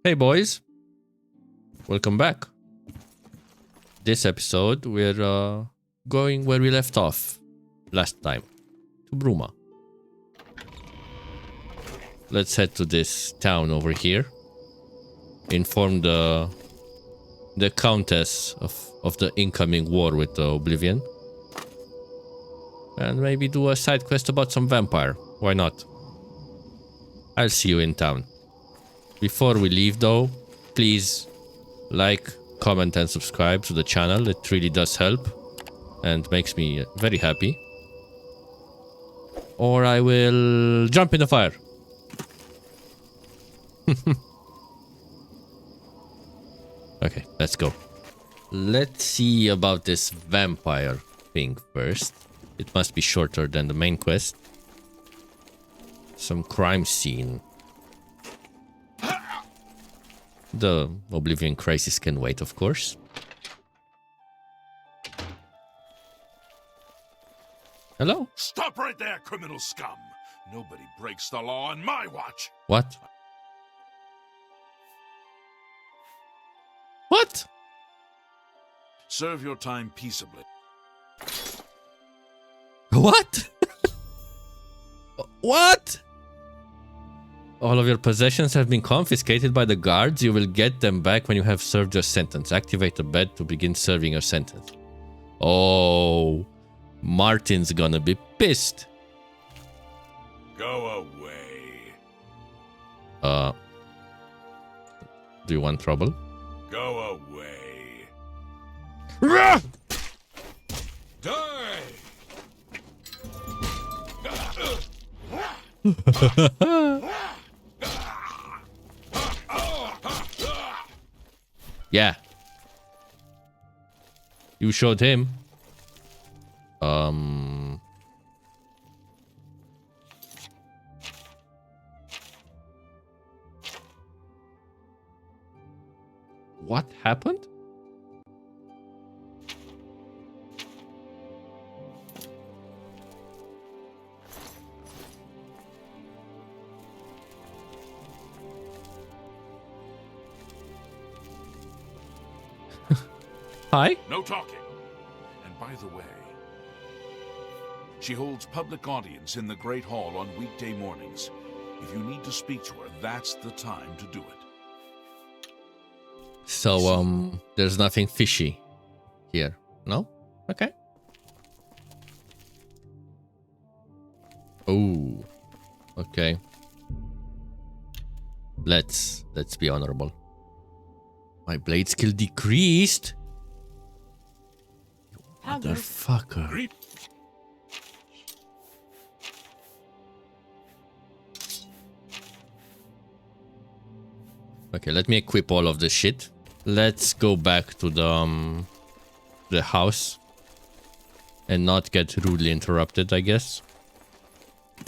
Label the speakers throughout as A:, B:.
A: Hey boys, welcome back. This episode we're going where we left off last time, to Bruma. Let's head to this town over here. Inform the Countess of the incoming war with the Oblivion. And maybe do a side quest about some vampire. Why not? I'll see you in town. Before we leave though, please like, comment and subscribe to the channel. It really does help and makes me very happy. Or I will jump in the fire. Okay, let's go. Let's see about this vampire thing first. It must be shorter than the main quest. Some crime scene. The Oblivion crisis can wait, of course. Hello?
B: Stop right there, criminal scum! Nobody breaks the law on my watch!
A: What? What?
B: Serve your time peaceably.
A: What? What? All of your possessions have been confiscated by the guards. You will get them back when you have served your sentence. Activate the bed to begin serving your sentence. Oh, Martin's gonna be pissed.
B: Go away.
A: Do you want trouble?
B: Go away. Die!
A: Yeah. You showed him. What happened? Hi?
B: No talking. And by the way, she holds public audience in the Great Hall on weekday mornings. If you need to speak to her, that's the time to do it.
A: So, there's nothing fishy here, no? Okay. Oh, okay. Let's be honorable. My blade skill decreased. Motherfucker. Okay, let me equip all of this shit. Let's go back to the house and not get rudely interrupted, I guess.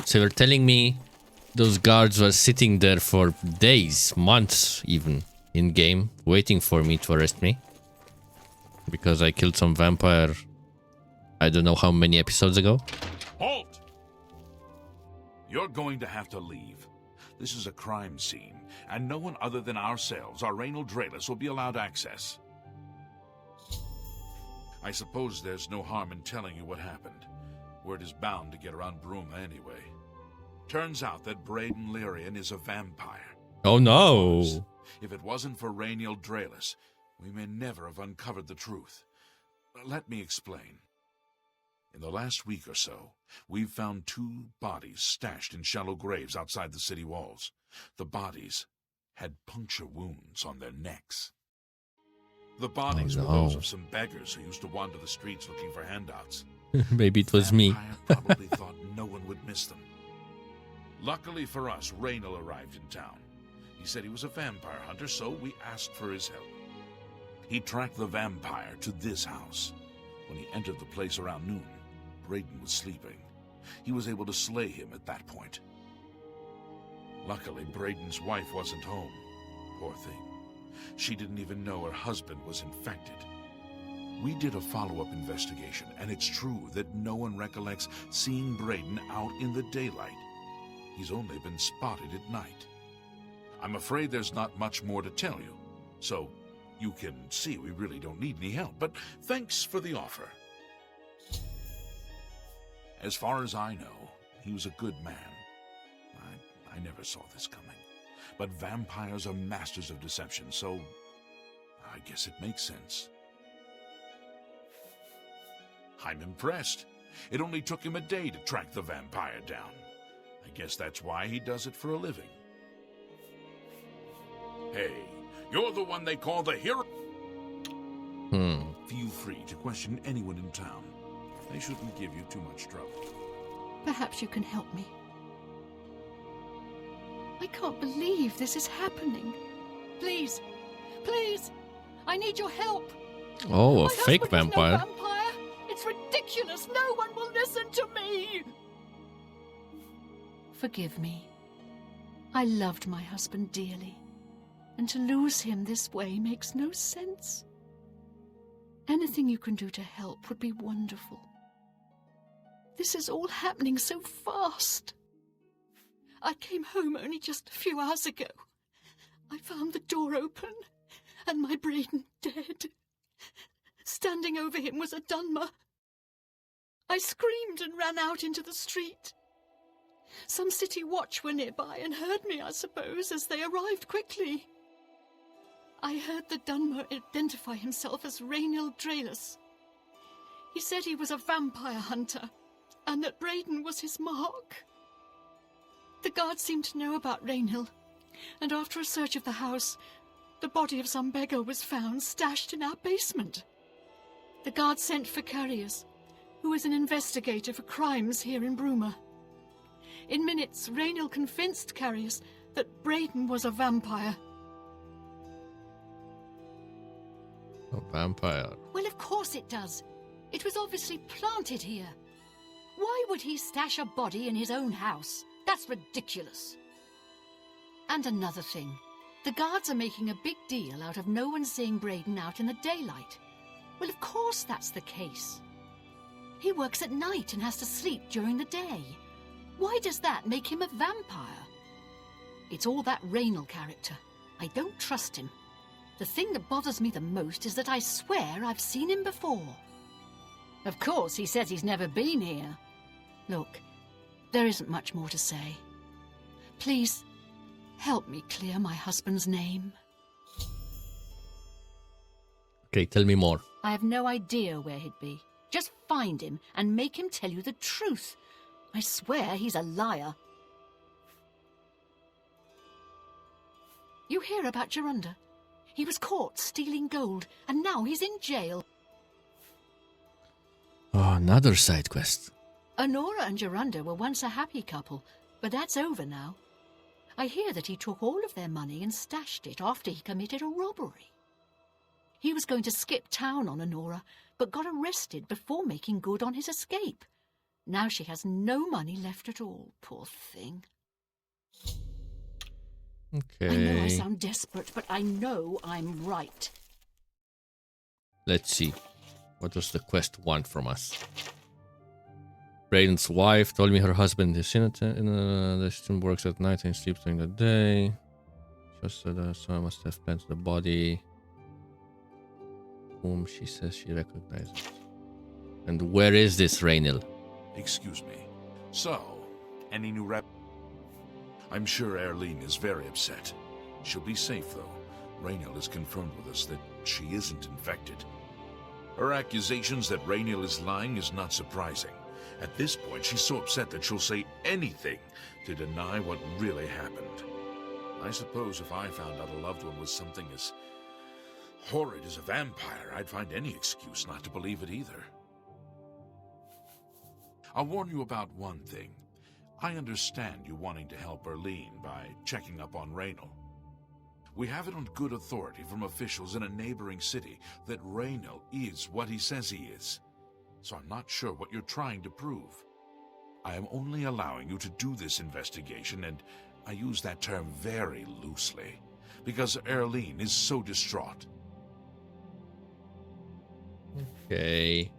A: So you're telling me those guards were sitting there for days, months even, in game, waiting for me to arrest me? Because I killed some vampire, I don't know how many episodes ago.
B: Halt! You're going to have to leave. This is a crime scene, and no one other than ourselves, our Reynold Draelus, will be allowed access. I suppose there's no harm in telling you what happened. Word is bound to get around Bruma anyway. Turns out that Braden Lyrian is a vampire.
A: Oh no!
B: If it wasn't for Reynold Draelus, we may never have uncovered the truth. Let me explain. In the last week or so, we've found 2 bodies stashed in shallow graves outside the city walls. The bodies had puncture wounds on their necks. The bodies were those of some beggars who used to wander the streets looking for handouts.
A: Maybe it was me.
B: The vampire probably thought no one would miss them. Luckily for us, Reynold arrived in town. He said he was a vampire hunter, so we asked for his help. He tracked the vampire to this house. When he entered the place around noon, Braden was sleeping. He was able to slay him at that point. Luckily, Braden's wife wasn't home. Poor thing. She didn't even know her husband was infected. We did a follow-up investigation, and it's true that no one recollects seeing Braden out in the daylight. He's only been spotted at night. I'm afraid there's not much more to tell you. So, you can see we really don't need any help, but thanks for the offer. As far as I know, he was a good man. I never saw this coming. But vampires are masters of deception, so I guess it makes sense. I'm impressed. It only took him a day to track the vampire down. I guess that's why he does it for a living. Hey, you're the one they call the hero. Feel free to question anyone in town. They shouldn't give you too much trouble.
C: Perhaps you can help me. I can't believe this is happening. Please, please, I need your help.
A: Oh, a
C: My
A: fake
C: husband was
A: vampire.
C: no vampire. It's ridiculous. No one will listen to me. Forgive me. I loved my husband dearly, and to lose him this way makes no sense. Anything you can do to help would be wonderful. This is all happening so fast. I came home only just a few hours ago. I found the door open and my Braden dead. Standing over him was a Dunmer. I screamed and ran out into the street. Some city watch were nearby and heard me, I suppose, as they arrived quickly. I heard the Dunmer identify himself as Rainiel Draelus. He said he was a vampire hunter and that Braden was his mark. The guards seemed to know about Rainiel, and after a search of the house, the body of some beggar was found stashed in our basement. The guards sent for Carius, who is an investigator for crimes here in Bruma. In minutes, Rainiel convinced Carius that Braden was a vampire.
A: A vampire.
C: Well, of course it does. It was obviously planted here. Why would he stash a body in his own house? That's ridiculous. And another thing. The guards are making a big deal out of no one seeing Braden out in the daylight. Well, of course that's the case. He works at night and has to sleep during the day. Why does that make him a vampire? It's all that Rainiel character. I don't trust him. The thing that bothers me the most is that I swear I've seen him before. Of course, he says he's never been here. Look, there isn't much more to say. Please, help me clear my husband's name.
A: Okay, tell me more.
C: I have no idea where he'd be. Just find him and make him tell you the truth. I swear he's a liar. You hear about Gerunda? He was caught stealing gold, and now he's in jail.
A: Oh, another side quest.
C: Honora and Gerunda were once a happy couple, but that's over now. I hear that he took all of their money and stashed it after he committed a robbery. He was going to skip town on Honora, but got arrested before making good on his escape. Now she has no money left at all, poor thing.
A: Okay.
C: I know I sound desperate, but I know I'm right.
A: Let's see. What does the quest want from us? Braden's wife told me her husband is in the system, works at night and sleeps during the day. Just said so I must have planted the body, whom she says she recognizes. And where is this Rainiel?
B: Excuse me. So, any new rep? I'm sure Erlene is very upset. She'll be safe, though. Rainiel has confirmed with us that she isn't infected. Her accusations that Rainiel is lying is not surprising. At this point, she's so upset that she'll say anything to deny what really happened. I suppose if I found out a loved one was something as horrid as a vampire, I'd find any excuse not to believe it either. I'll warn you about one thing. I understand you wanting to help Erlene by checking up on Rainiel. We have it on good authority from officials in a neighboring city that Rainiel is what he says he is. So I'm not sure what you're trying to prove. I am only allowing you to do this investigation, and I use that term very loosely, because Erlene is so distraught.
A: Okay.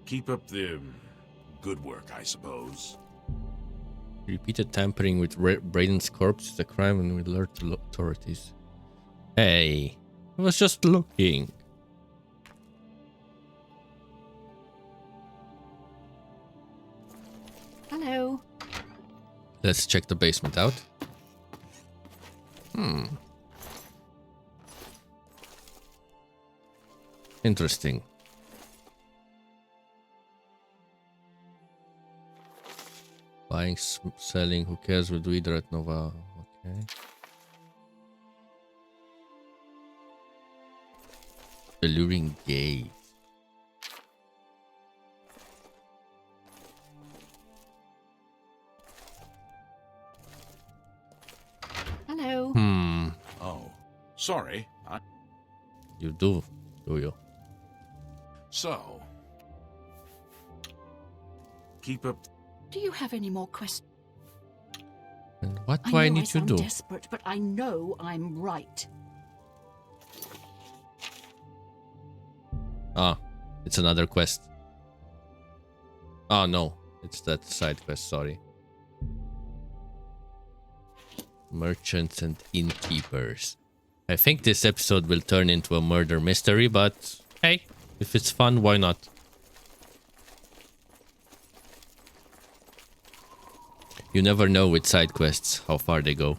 B: Keep up the good work, I suppose.
A: Repeated tampering with Brayden's corpse is a crime and will alert the authorities. Hey, I was just looking.
C: Hello.
A: Let's check the basement out. Interesting. Buying, selling, who cares? We'll do either at Nova. Okay. Alluring gaze.
C: Hello.
B: Oh, sorry.
A: You do you?
B: So, keep up.
C: Do you have any more questions?
A: And what do I need to do?
C: I sound desperate, but I know I'm right.
A: Ah, it's another quest. Oh no, it's that side quest, sorry. Merchants and innkeepers. I think this episode will turn into a murder mystery, but hey, if it's fun, why not? You never know with side quests how far they go.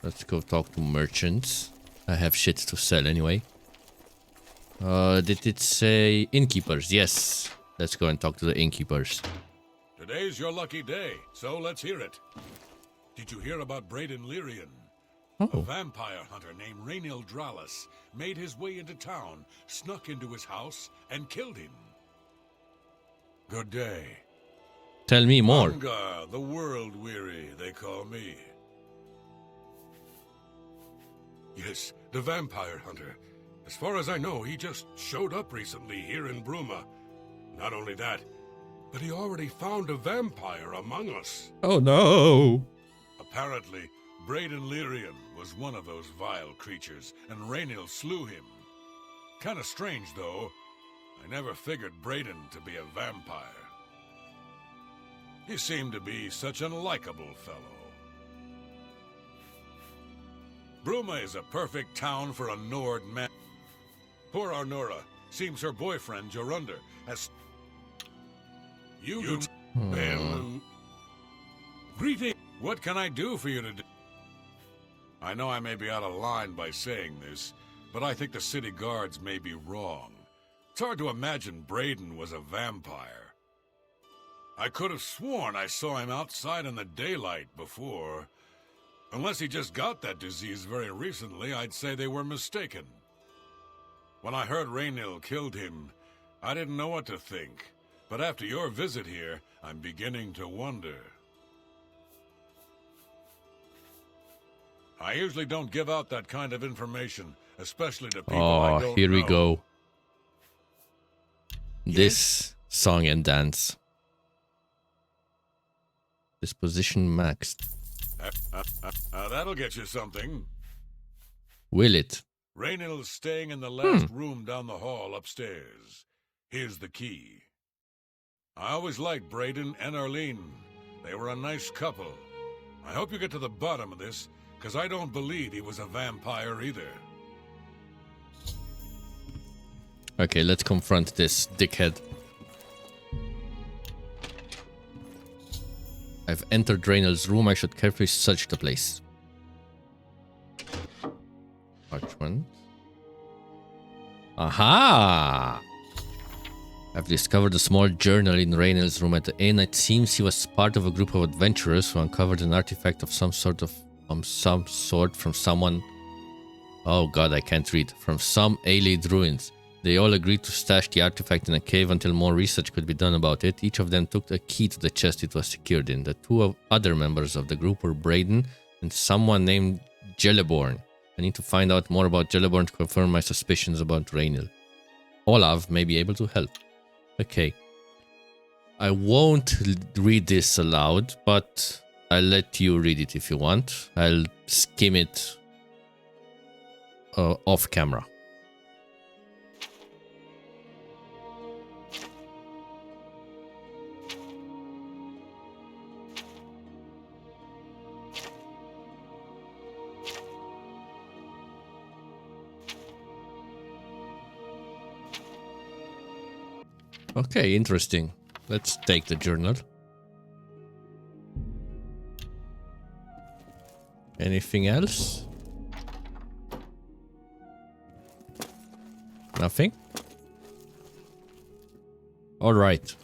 A: Let's go talk to merchants. I have shit to sell anyway. Did it say innkeepers? Yes. Let's go and talk to the innkeepers.
D: Today's your lucky day, so let's hear it. Did you hear about Brayden Lyrian? A
A: Oh,
D: vampire hunter named Rainiel Dralis made his way into town, snuck into his house, and killed him. Good day.
A: tell me more.
D: Angar, the world-weary, they call me. Yes, the vampire hunter. As far as I know, he just showed up recently here in Bruma. Not only that, but he already found a vampire among us.
A: Oh no.
D: Apparently, Brayden Lyrian was one of those vile creatures, and Rainiel slew him. Kinda strange, though. I never figured Brayden to be a vampire. He seemed to be such an likable fellow. Bruma is a perfect town for a Nord man. Poor Arnora. Seems her boyfriend, Jorunder, has... You Greeting. What can I do for you today? I know I may be out of line by saying this, but I think the city guards may be wrong. It's hard to imagine Brayden was a vampire. I could have sworn I saw him outside in the daylight before. Unless he just got that disease very recently, I'd say they were mistaken. When I heard Rainiel killed him, I didn't know what to think. But after your visit here, I'm beginning to wonder. I usually don't give out that kind of information, especially to people I don't know.
A: Oh, here we go. This song and dance. Disposition maxed.
D: That'll get you something.
A: Will it?
D: Rainiel's staying in the last room down the hall upstairs. Here's the key. I always liked Brayden and Arlene. They were a nice couple. I hope you get to the bottom of this, because I don't believe he was a vampire either.
A: Okay, let's confront this dickhead. I've entered Rainiel's room. I should carefully search the place. Parchment. Aha! I've discovered a small journal in Rainiel's room at the inn. It seems he was part of a group of adventurers who uncovered an artifact of some sort from someone. Oh god, I can't read. From some Aelid ruins. They all agreed to stash the artifact in a cave until more research could be done about it. Each of them took a key to the chest it was secured in. The two other members of the group were Brayden and someone named Jelleborn. I need to find out more about Jelleborn to confirm my suspicions about Rainiel. Olav may be able to help. Okay. I won't read this aloud, but I'll let you read it if you want. I'll skim it off camera. Okay, interesting. Let's take the journal. Anything else? Nothing? Alright.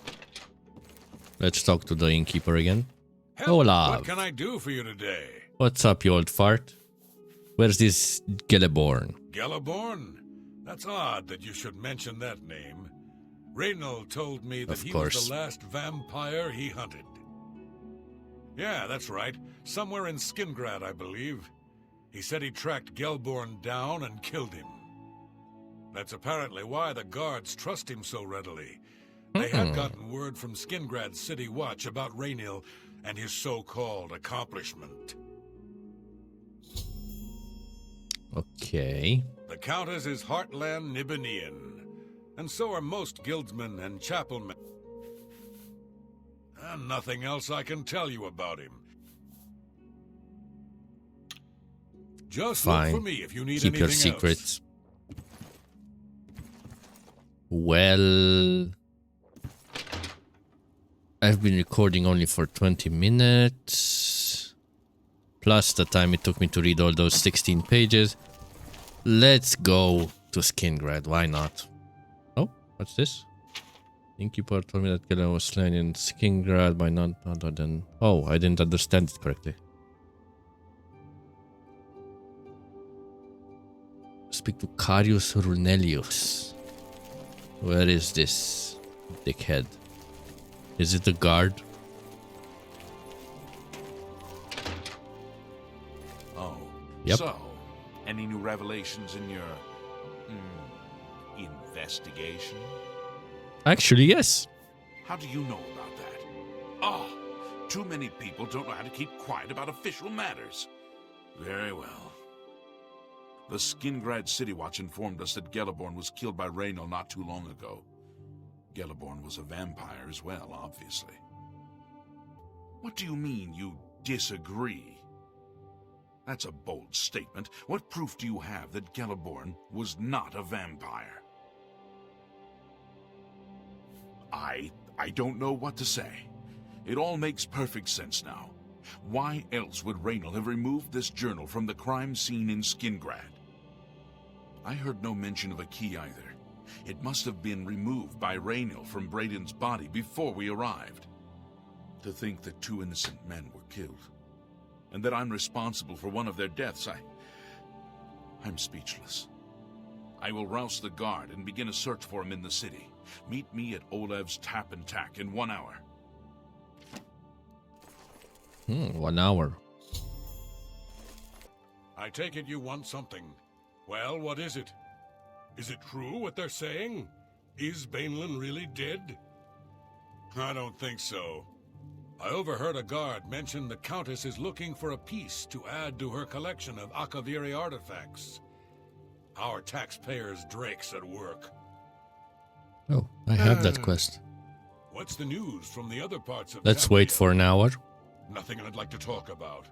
A: Let's talk to the innkeeper again.
D: Help,
A: Olaf.
D: what can I do for you today?
A: What's up, you old fart? Where's this Geleborn?
D: Geleborn? That's odd that you should mention that name. Reynald told me that
A: Of
D: he
A: course.
D: was the last vampire he hunted. Yeah, that's right. Somewhere in Skingrad, I believe. He said he tracked Gelborn down and killed him. That's apparently why the guards trust him so readily. They had gotten word from Skingrad's City Watch about Raynil and his so-called accomplishment.
A: Okay.
D: The Countess is Heartland Nibanian, and so are most guildsmen and chapelmen. And nothing else I can tell you about him. Just
A: Fine.
D: look for me if you need
A: Keep
D: anything
A: your secrets. Well, I've been recording only for 20 minutes. Plus the time it took me to read all those 16 pages. Let's go to Skingrad. Why not? Oh, what's this? Innkeeper told me that Gela was slain in Skingrad by none other than... Oh, I didn't understand it correctly. Speak to Carius Runelius. Where is this dickhead? Is it a guard?
B: Oh,
A: Yep.
B: So, any new revelations in your investigation?
A: Actually, yes.
B: How do you know about that? Oh, too many people don't know how to keep quiet about official matters. Very well. The Skingrad City Watch informed us that Geleborn was killed by Reynil not too long ago. Geleborn was a vampire as well, obviously. What do you mean you disagree? That's a bold statement. What proof do you have that Geleborn was not a vampire? I don't know what to say. It all makes perfect sense now. Why else would Reynil have removed this journal from the crime scene in Skingrad? I heard no mention of a key either. It must have been removed by Reynil from Braden's body before we arrived. To think that 2 innocent men were killed, and that I'm responsible for one of their deaths, I'm speechless. I will rouse the guard and begin a search for him in the city. Meet me at Olev's Tap and Tack in 1 hour.
A: 1 hour.
D: I take it you want something. Well, what is it? Is it true what they're saying? Is Bainlin really dead? I don't think so. I overheard a guard mention the Countess is looking for a piece to add to her collection of Akaviri artifacts. Our taxpayers' Drake's at work.
A: Oh, I have that quest.
D: What's the news from the other parts of
A: Let's
D: Tapia?
A: wait for an hour.
D: Nothing I'd like to talk about.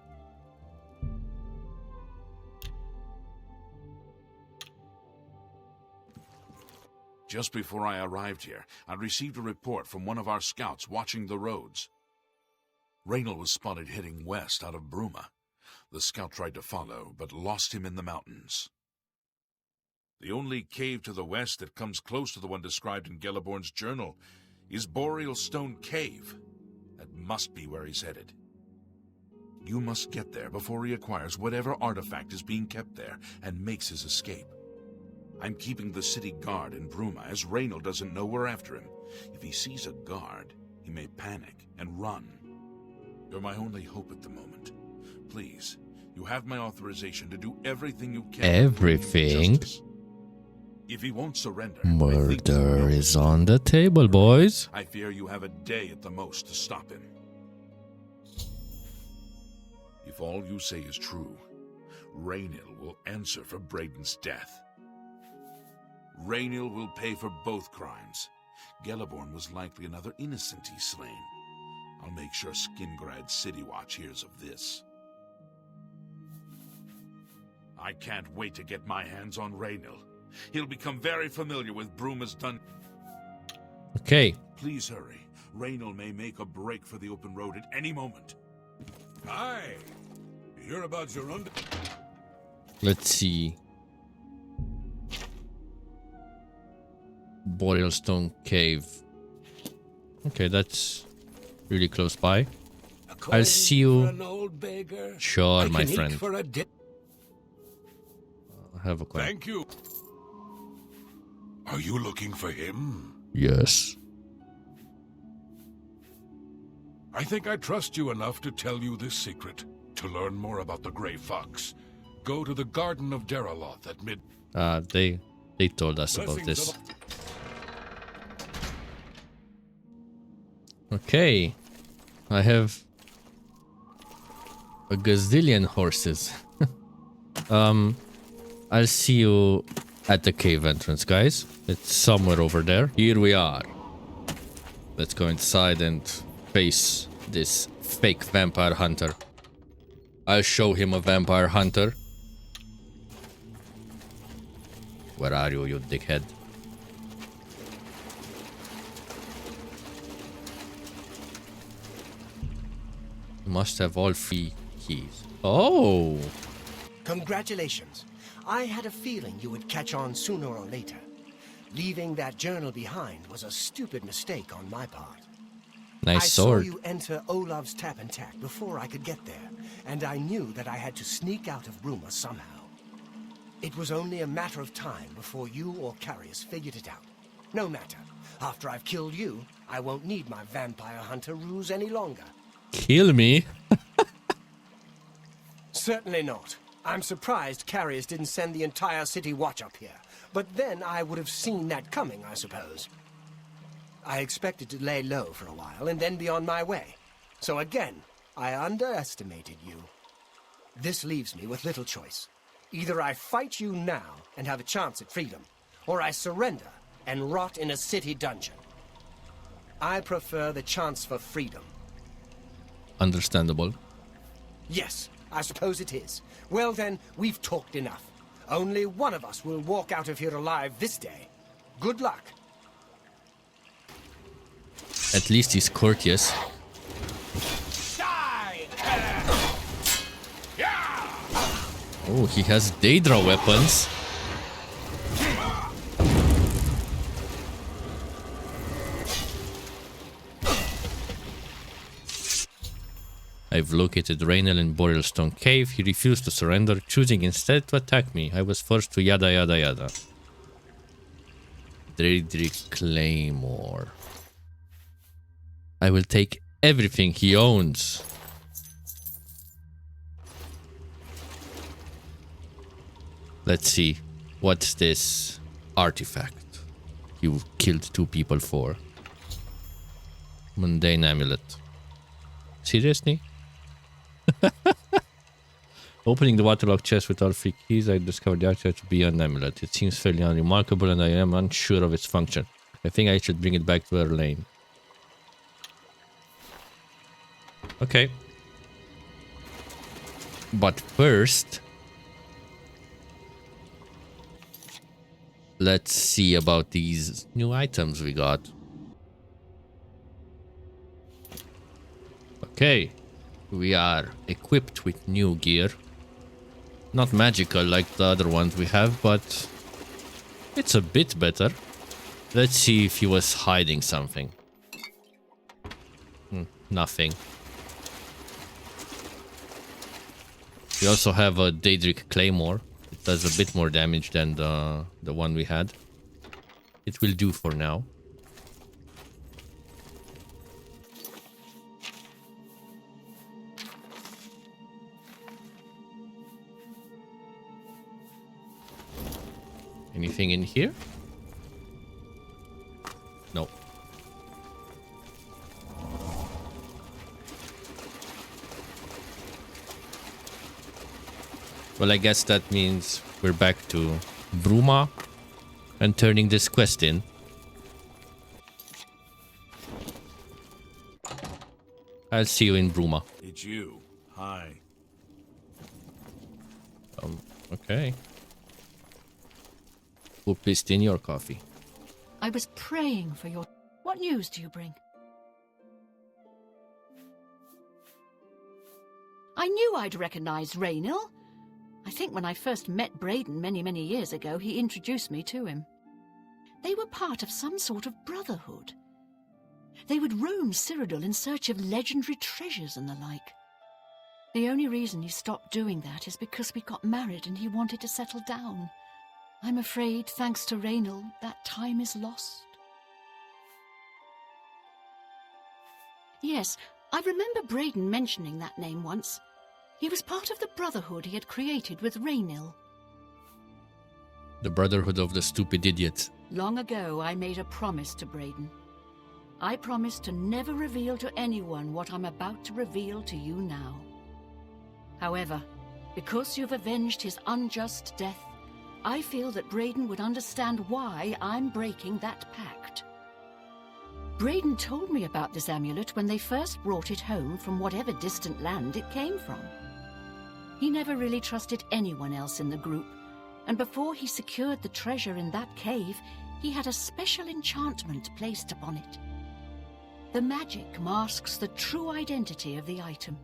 B: Just before I arrived here, I received a report from one of our scouts watching the roads. Reynil was spotted heading west out of Bruma. The scout tried to follow, but lost him in the mountains. The only cave to the west that comes close to the one described in Geleborn's journal is Boreal Stone Cave. That must be where he's headed. You must get there before he acquires whatever artifact is being kept there and makes his escape. I'm keeping the city guard in Bruma, as Reynil doesn't know we're after him. If he sees a guard, he may panic and run. You're my only hope at the moment. Please, you have my authorization to do everything you can.
A: Everything?
B: If he won't surrender,
A: Murder is on the table, boys.
B: I fear you have a day at the most to stop him. If all you say is true, Reynil will answer for Braden's death. Reynil will pay for both crimes. Geleborn was likely another innocent he's slain. I'll make sure Skingrad City Watch hears of this. I can't wait to get my hands on Reynil. He'll become very familiar with Bruma's done.
A: Okay.
B: Please hurry. Raynal may make a break for the open road at any moment.
D: Aye. You hear about Zerunda?
A: Let's see. Boilstone Cave. Okay, that's really close by. I'll see you. Sure, my friend. I have a question.
D: Thank you. Are you looking for him?
A: Yes.
D: I think I trust you enough to tell you this secret. To learn more about the Grey Fox, go to the Garden of Deraloth at mid.
A: They told us about this. Okay, I have a gazillion horses. I'll see you at the cave entrance, guys. It's somewhere over there. Here we are. Let's go inside and face this fake vampire hunter. I'll show him a vampire hunter. Where are you, you dickhead? You must have all 3 keys. Oh!
E: Congratulations. I had a feeling you would catch on sooner or later. Leaving that journal behind was a stupid mistake on my part.
A: Nice sword.
E: I saw you enter Olav's tap and tack before I could get there, and I knew that I had to sneak out of Bruma somehow. It was only a matter of time before you or Carius figured it out. No matter. After I've killed you, I won't need my vampire hunter ruse any longer.
A: Kill me?
E: Certainly not. I'm surprised Carius didn't send the entire city watch up here. But then I would have seen that coming, I suppose. I expected to lay low for a while and then be on my way. So again, I underestimated you. This leaves me with little choice. Either I fight you now and have a chance at freedom, or I surrender and rot in a city dungeon. I prefer the chance for freedom.
A: Understandable.
E: Yes, I suppose it is. Well then, we've talked enough. Only one of us will walk out of here alive this day. Good luck.
A: At least he's courteous. Oh, he has Daedra weapons. I've located Raynal in Boilstone Cave. He refused to surrender, choosing instead to attack me. I was forced to yada yada yada. Daedric Claymore. I will take everything he owns. Let's see. What's this artifact you killed 2 people for? Mundane amulet. Seriously? Opening the waterlogged chest with all 3 keys, I discovered the artifact to be an amulet. It seems fairly unremarkable and I am unsure of its function. I think I should bring it back to Erlane. Okay. But first, let's see about these new items we got. Okay. We are equipped with new gear. Not magical like the other ones we have, but it's a bit better. Let's see if he was hiding something. Nothing. We also have a Daedric Claymore. It does a bit more damage than the one we had. It will do for now. Anything in here? No. Well, I guess that means we're back to Bruma and turning this quest in. I'll see you in Bruma.
B: It's you. Hi.
A: Okay. Who pissed in your coffee?
C: I was praying for your... What What news do you bring? I knew I'd recognize Raynil. I think when I first met Braden many years ago, he introduced me to him. They were part of some sort of brotherhood. They would roam Cyrodiil in search of legendary treasures and the like. The only reason he stopped doing that is because we got married and he wanted to settle down. I'm afraid, thanks to Raynil, that time is lost. Yes, I remember Braden mentioning that name once. He was part of the brotherhood he had created with Raynil.
A: The Brotherhood of the Stupid Idiots.
C: Long ago, I made a promise to Braden. I promised to never reveal to anyone what I'm about to reveal to you now. However, because you've avenged his unjust death, I feel that Braden would understand why I'm breaking that pact. Braden told me about this amulet when they first brought it home from whatever distant land it came from. He never really trusted anyone else in the group, and before he secured the treasure in that cave, he had a special enchantment placed upon it. The magic masks the true identity of the item.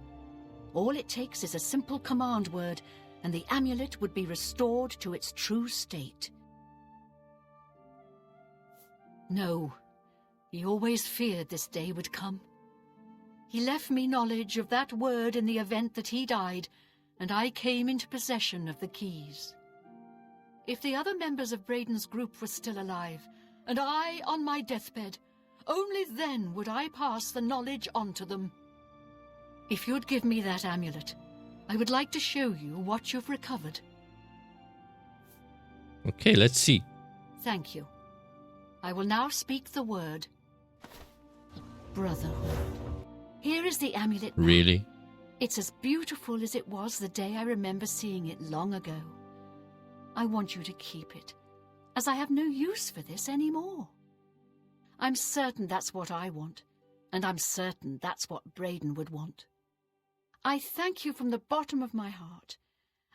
C: All it takes is a simple command word, and the amulet would be restored to its true state. No, he always feared this day would come. He left me knowledge of that word in the event that he died, and I came into possession of the keys. If the other members of Braden's group were still alive, and I on my deathbed, only then would I pass the knowledge on to them. If you'd give me that amulet, I would like to show you what you've recovered.
A: Okay, let's see.
C: Thank you. I will now speak the word. Brotherhood. Here is the amulet now.
A: Really?
C: It's as beautiful as it was the day I remember seeing it long ago. I want you to keep it, as I have no use for this anymore. I'm certain that's what I want, and I'm certain that's what Braden would want. I thank you from the bottom of my heart.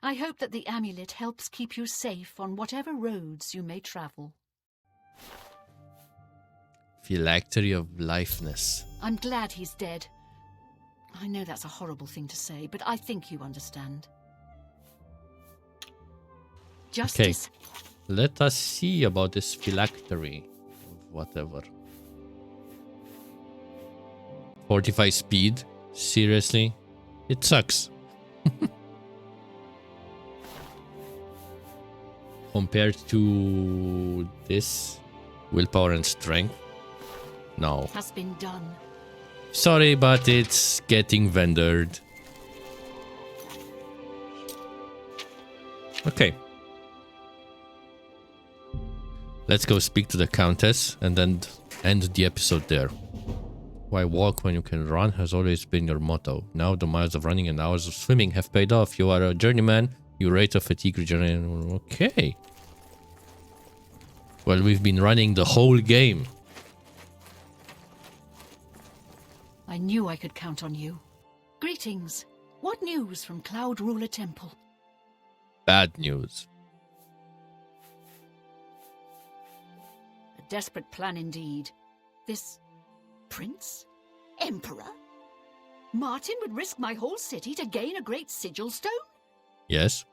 C: I hope that the amulet helps keep you safe on whatever roads you may travel.
A: Phylactery of Lifeness.
C: I'm glad he's dead. I know that's a horrible thing to say, but I think you understand. Justice.
A: Okay, let us see about this phylactery. Whatever. 45 speed? Seriously? It sucks. Compared to this, willpower and strength? No.
C: Has been done.
A: Sorry, but it's getting vendored. Okay. Let's go speak to the Countess and then end the episode there. Why walk when you can run has always been your motto. Now the miles of running and hours of swimming have paid off. You are a journeyman. You rate of fatigue regeneration. Okay. Well, we've been running the whole game.
C: I knew I could count on you. Greetings. What news from Cloud Ruler Temple?
A: Bad news.
C: A desperate plan indeed. This prince? Emperor? Martin would risk my whole city to gain a great sigil stone?
A: Yes.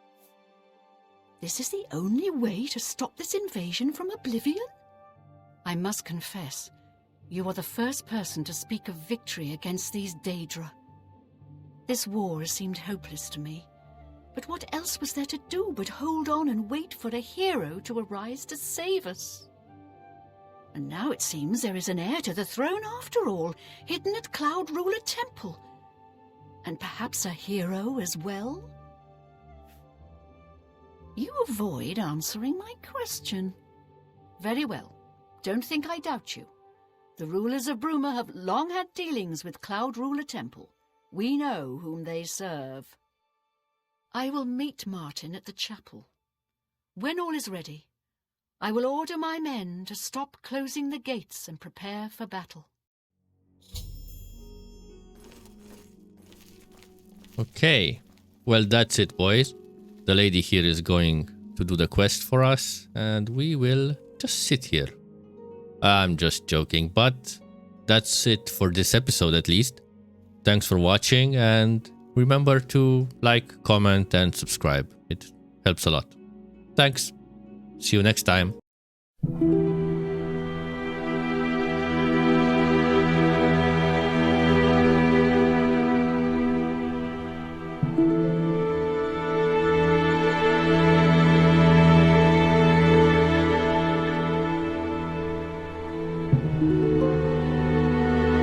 C: This is the only way to stop this invasion from Oblivion? I must confess, you are the first person to speak of victory against these Daedra. This war has seemed hopeless to me. But what else was there to do but hold on and wait for a hero to arise to save us? And now it seems there is an heir to the throne after all, hidden at Cloud Ruler Temple. And perhaps a hero as well? You avoid answering my question. Very well. Don't think I doubt you. The rulers of Bruma have long had dealings with Cloud Ruler Temple. We know whom they serve. I will meet Martin at the chapel. When all is ready, I will order my men to stop closing the gates and prepare for battle.
A: Okay. Well, that's it, boys. The lady here is going to do the quest for us, and we will just sit here. I'm just joking, but that's it for this episode at least. Thanks for watching, and remember to like, comment, and subscribe. It helps a lot. Thanks. See you next time.